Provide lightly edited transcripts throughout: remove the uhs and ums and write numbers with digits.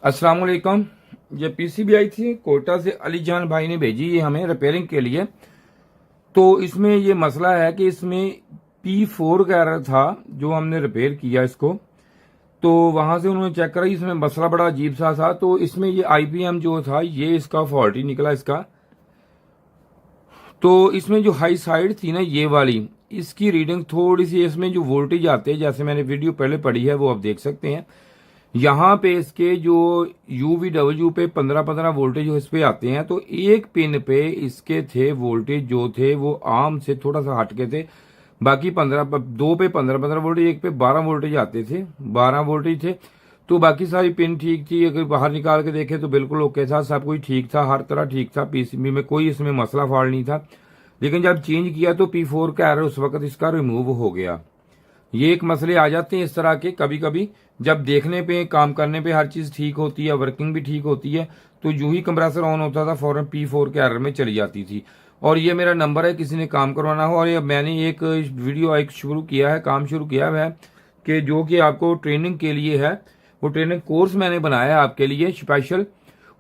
अस्सलाम वालेकुम। ये पीसीबी आई थी कोटा से, अली जान भाई ने भेजी ये हमें रिपेयरिंग के लिए। तो इसमें ये मसला है कि इसमें P4 का एरर था जो हमने रिपेयर किया इसको। तो वहां से उन्होंने चेक करा, इसमें मसला बड़ा अजीब सा था। तो इसमें ये IPM जो था ये इसका फॉल्टी निकला इसका। तो इसमें जो हाई साइड थी ना ये वाली, इसकी रीडिंग थोड़ी सी, इसमें जो वोल्टेज आते हैं जैसे मैंने वीडियो पहले पढ़ी है वो आप देख सकते हैं। यहाँ पे इसके जो UVW पे 15-15 वोल्टेज इस पे आते हैं। तो एक पिन पे इसके थे वोल्टेज जो थे वो आम से थोड़ा सा हटके थे। बाकी 15, दो पे 15-15 वोल्टेज, एक पे 12 वोल्टेज आते थे, 12 वोल्टेज थे। तो बाकी सारी पिन ठीक थी, अगर बाहर निकाल के देखे तो बिल्कुल ओके था, सब कुछ ठीक था, हर तरह ठीक था। पीसीबी में कोई इसमें मसला फॉल्ट नहीं था। लेकिन जब चेंज किया तो P4 का एरर उस वक्त इसका रिमूव हो गया। ये एक मसले आ जाते हैं इस तरह के कभी कभी, जब देखने पे काम करने पे हर चीज ठीक होती है, वर्किंग भी ठीक होती है, तो यूं ही कंप्रेसर ऑन होता था फौरन P4 के एरर में चली जाती थी। और ये मेरा नंबर है, किसी ने काम करवाना हो। और ये मैंने एक वीडियो एक शुरू किया है, काम शुरू किया है कि जो कि आपको ट्रेनिंग के लिए है। वो ट्रेनिंग कोर्स मैंने बनाया है आपके लिए स्पेशल।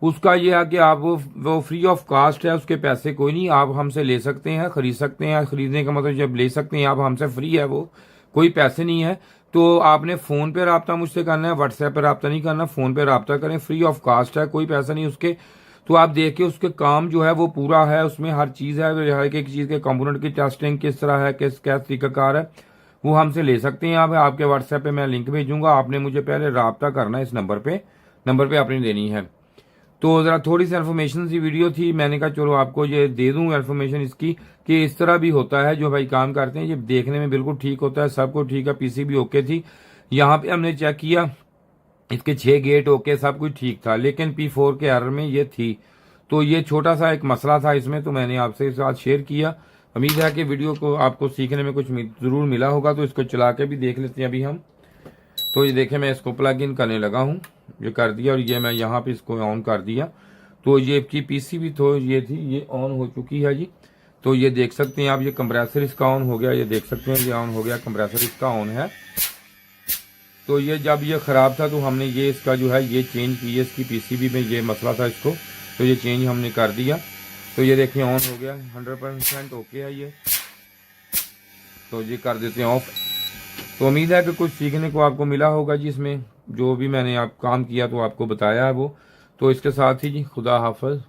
उसका ये है कि आप वो फ्री ऑफ कास्ट है, उसके पैसे कोई नहीं, आप हमसे ले सकते हैं, खरीद सकते हैं। खरीदने का मतलब जब ले सकते हैं आप हमसे, फ्री है वो, कोई पैसे नहीं है। तो आपने फोन पे रब्ता मुझसे करना है, व्हाट्सएप पे रब्ता नहीं करना, फोन पे रब्ता करें, फ्री ऑफ कास्ट है, कोई पैसा नहीं उसके। तो आप देखिए उसके काम जो है वो पूरा है, उसमें हर चीज है, हर एक चीज के कंपोनेंट की टेस्टिंग किस तरह है, किस क्या तरीकाकार है, वो हमसे ले सकते हैं आप। आपके व्हाट्सएप पे मैं लिंक भेजूंगा, आपने मुझे पहले रब्ता करना है, इस नंबर पे आपने देनी है। तो जरा थोड़ी सी इन्फॉर्मेशन सी वीडियो थी, मैंने कहा चलो आपको ये दे दूं इन्फॉर्मेशन इसकी, कि इस तरह भी होता है जो भाई काम करते हैं। ये देखने में बिल्कुल ठीक होता है, सब कुछ ठीक है, पीसीबी ओके थी। यहाँ पे हमने चेक किया, इसके 6 गेट ओके, सब कुछ ठीक था, लेकिन P4 के एरर में ये थी। तो ये छोटा सा एक मसला था इसमें, तो मैंने आपसे इस साथ शेयर किया। उम्मीद है कि वीडियो को आपको सीखने में कुछ जरूर मिला होगा। तो इसको चला के भी देख लेते हैं अभी हम। तो ये देखें, मैं इसको प्लग इन करने लगा हूँ, ये कर दिया, और ये मैं यहाँ पे इसको ऑन कर दिया। तो ये की पीसीबी तो ये थी, ये ऑन हो चुकी है जी। तो ये देख सकते हैं आप, ये कंप्रेसर इसका ऑन हो गया, ये देख सकते हैं ये ऑन हो गया, कंप्रेसर इसका ऑन है। तो ये जब ये खराब था तो हमने ये इसका जो है ये चेंज किया, इसकी पीसीबी में ये मसला था इसको, तो ये चेंज हमने कर दिया। तो ये देखिए ऑन हो गया, 100% ओके है ये। तो ये कर देते हैं ऑफ। तो उम्मीद है कि कुछ सीखने को आपको मिला होगा जी, इसमें जो भी मैंने आप काम किया तो आपको बताया है वो। तो इसके साथ ही जी, खुदा हाफिज।